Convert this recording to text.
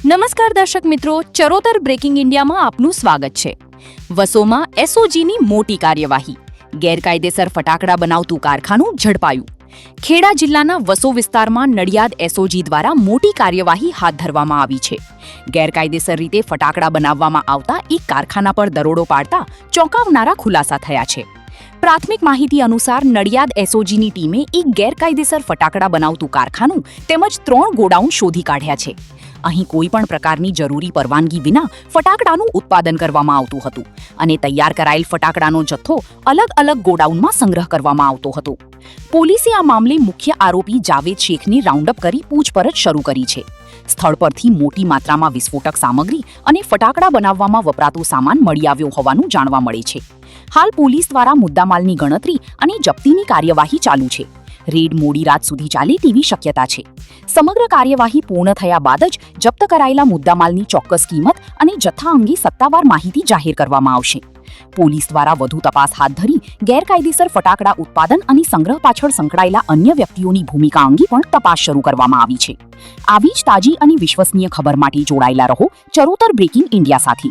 નમસ્કાર દર્શક મિત્રો, ચરોતર બ્રેકિંગ ઇન્ડિયામાં આપનું સ્વાગત છે। વસોમાં એસઓજીની મોટી કાર્યવાહી, ગેરકાયદેસર ફટાકડા બનાવતું કારખાનું ઝડપાયું। ખેડા જિલ્લાના વસો વિસ્તારમાં નડિયાદ એસઓજી દ્વારા મોટી કાર્યવાહી હાથ ધરવામાં આવી છે। ગેરકાયદેસર રીતે ફટાકડા બનાવવામાં આવતા એક કારખાના પર દરોડો પાડતા ચોંકાવનારા ખુલાસા થયા છે। પ્રાથમિક માહિતી અનુસાર નડિયાદ એસઓજીની ટીમે એક ગેરકાયદેસર ફટાકડા બનાવતું કારખાનું તેમજ 3 ગોડાઉન શોધી કાઢ્યા છે। અહીં કોઈ પણ પ્રકારની જરૂરી પરવાનગી વિના ફટાકડાનું ઉત્પાદન કરવામાં આવતું હતું અને તૈયાર કરાયેલ ફટાકડાનો જથ્થો અલગ અલગ ગોડાઉનમાં સંગ્રહ કરવામાં આવતો હતો। પોલીસે આ મામલે મુખ્ય આરોપી જાવેદ શેખને રાઉન્ડઅપ કરી પૂછપરછ શરૂ કરી છે। સ્થળ પરથી મોટી માત્રામાં વિસ્ફોટક સામગ્રી અને ફટાકડા બનાવવામાં વપરાતો સામાન મળી આવ્યો હોવાનું જાણવા મળે છે। હાલ પોલીસ દ્વારા મુદ્દામાલની ગણતરી અને જપ્તીની કાર્યવાહી ચાલુ છે। રેડ મોડી રાત સુધી ચાલે તેવી શક્યતા છે। સમગ્ર કાર્યવાહી પૂર્ણ થયા બાદ જ જપ્ત કરાયેલા મુદ્દામાલની ચોક્કસ કિંમત અને જથ્થા અંગે સત્તાવાર માહિતી જાહેર કરવામાં આવશે। પોલીસ દ્વારા વધુ તપાસ હાથ ધરી ગેરકાયદેસર ફટાકડા ઉત્પાદન અને સંગ્રહ પાછળ સંકળાયેલા અન્ય વ્યક્તિઓની ભૂમિકા અંગે પણ તપાસ શરૂ કરવામાં આવી છે। આવી જ તાજી અને વિશ્વસનીય ખબર માટે જોડાયેલા રહો ચરોતર બ્રેકિંગ ઇન્ડિયા સાથે।